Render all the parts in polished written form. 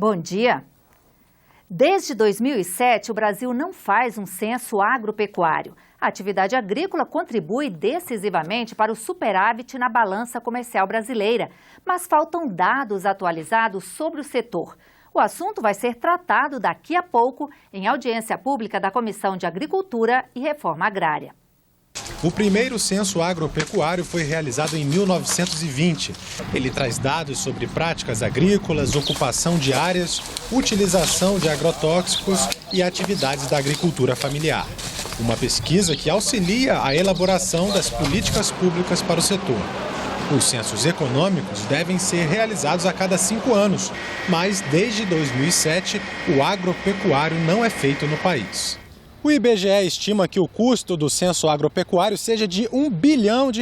Bom dia. Desde 2007, o Brasil não faz um censo agropecuário. A atividade agrícola contribui decisivamente para o superávit na balança comercial brasileira, mas faltam dados atualizados sobre o setor. O assunto vai ser tratado daqui a pouco em audiência pública da Comissão de Agricultura e Reforma Agrária. O primeiro censo agropecuário foi realizado em 1920. Ele traz dados sobre práticas agrícolas, ocupação de áreas, utilização de agrotóxicos e atividades da agricultura familiar. Uma pesquisa que auxilia a elaboração das políticas públicas para o setor. Os censos econômicos devem ser realizados a cada 5 anos, mas desde 2007 o agropecuário não é feito no país. O IBGE estima que o custo do censo agropecuário seja de R$1 bilhão.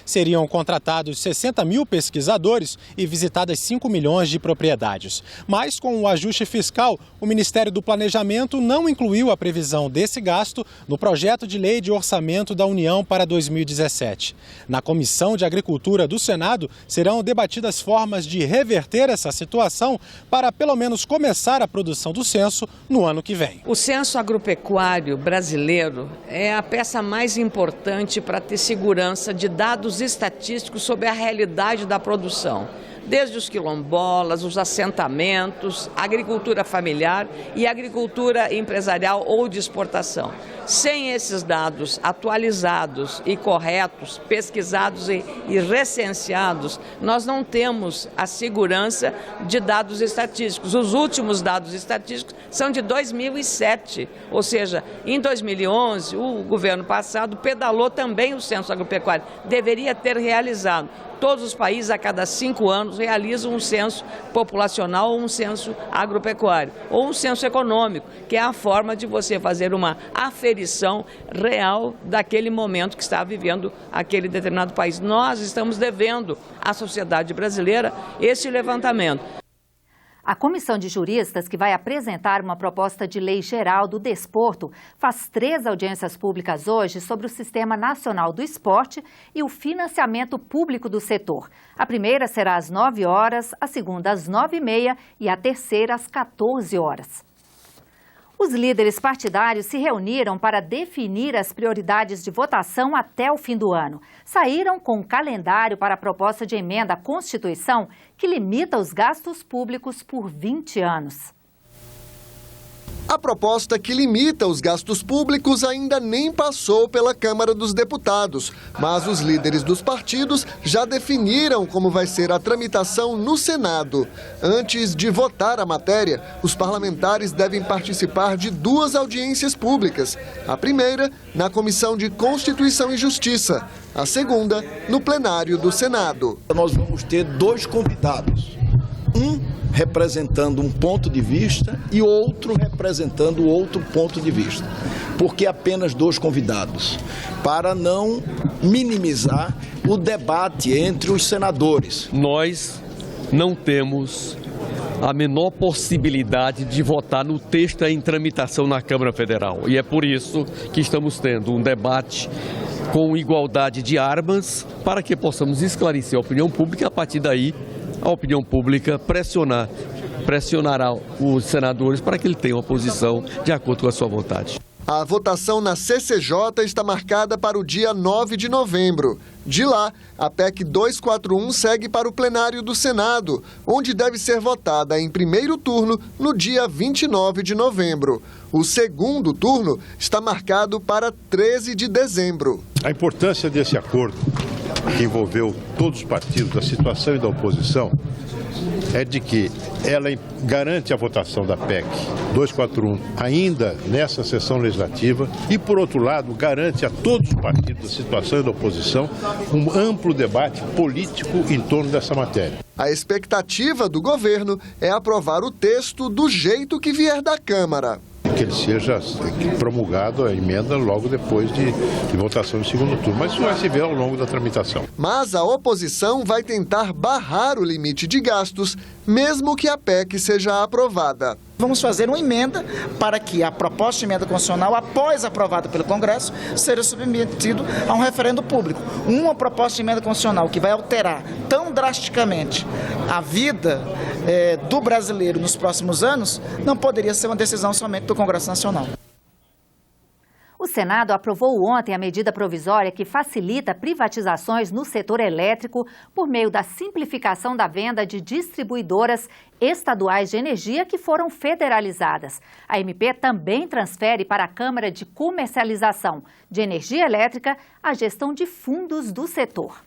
Seriam contratados 60 mil pesquisadores e visitadas 5 milhões de propriedades. Mas com o ajuste fiscal, o Ministério do Planejamento não incluiu a previsão desse gasto no projeto de lei de orçamento da União para 2017. Na Comissão de Agricultura do Senado, serão debatidas formas de reverter essa situação para pelo menos começar a produção do censo no ano que vem. O censo agropecuário brasileiro é a peça mais importante para ter segurança de dados estatísticos sobre a realidade da produção. Desde os quilombolas, os assentamentos, a agricultura familiar e a agricultura empresarial ou de exportação. Sem esses dados atualizados e corretos, pesquisados e recenseados, nós não temos a segurança de dados estatísticos. Os últimos dados estatísticos são de 2007, ou seja, em 2011, o governo passado pedalou também o censo agropecuário. Deveria ter realizado. Todos os países, a cada 5 anos, realizam um censo populacional ou um censo agropecuário, ou um censo econômico, que é a forma de você fazer uma aferição real daquele momento que está vivendo aquele determinado país. Nós estamos devendo à sociedade brasileira esse levantamento. A comissão de juristas, que vai apresentar uma proposta de lei geral do desporto, faz 3 audiências públicas hoje sobre o Sistema Nacional do Esporte e o financiamento público do setor. A primeira será às 9 horas, a segunda às 9h30 e a terceira às 14 horas. Os líderes partidários se reuniram para definir as prioridades de votação até o fim do ano. Saíram com um calendário para a proposta de emenda à Constituição que limita os gastos públicos por 20 anos. A proposta que limita os gastos públicos ainda nem passou pela Câmara dos Deputados, mas os líderes dos partidos já definiram como vai ser a tramitação no Senado. Antes de votar a matéria, os parlamentares devem participar de 2 audiências públicas. A primeira, na Comissão de Constituição e Justiça. A segunda, no plenário do Senado. Nós vamos ter 2 convidados. Um representando um ponto de vista e outro representando outro ponto de vista. Por que apenas 2 convidados? Para não minimizar o debate entre os senadores. Nós não temos a menor possibilidade de votar no texto em tramitação na Câmara Federal. E é por isso que estamos tendo um debate com igualdade de armas para que possamos esclarecer a opinião pública e, a partir daí, a opinião pública pressionará os senadores para que ele tenha uma posição de acordo com a sua vontade. A votação na CCJ está marcada para o dia 9 de novembro. De lá, a PEC 241 segue para o plenário do Senado, onde deve ser votada em primeiro turno no dia 29 de novembro. O segundo turno está marcado para 13 de dezembro. A importância desse acordo, que envolveu todos os partidos da situação e da oposição, é de que ela garante a votação da PEC 241 ainda nessa sessão legislativa e, por outro lado, garante a todos os partidos da situação e da oposição um amplo debate político em torno dessa matéria. A expectativa do governo é aprovar o texto do jeito que vier da Câmara. Que ele seja promulgado a emenda logo depois de votação no segundo turno. Mas isso vai se ver ao longo da tramitação. Mas a oposição vai tentar barrar o limite de gastos, mesmo que a PEC seja aprovada. Vamos fazer uma emenda para que a proposta de emenda constitucional, após aprovada pelo Congresso, seja submetido a um referendo público. Uma proposta de emenda constitucional que vai alterar tão drasticamente a vida do brasileiro nos próximos anos, não poderia ser uma decisão somente do Congresso Nacional. O Senado aprovou ontem a medida provisória que facilita privatizações no setor elétrico por meio da simplificação da venda de distribuidoras estaduais de energia que foram federalizadas. A MP também transfere para a Câmara de Comercialização de Energia Elétrica a gestão de fundos do setor.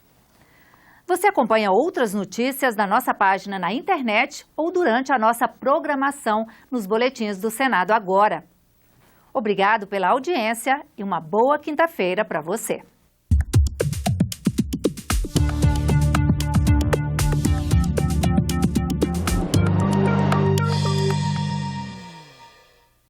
Você acompanha outras notícias na nossa página na internet ou durante a nossa programação nos boletins do Senado Agora. Obrigado pela audiência e uma boa quinta-feira para você.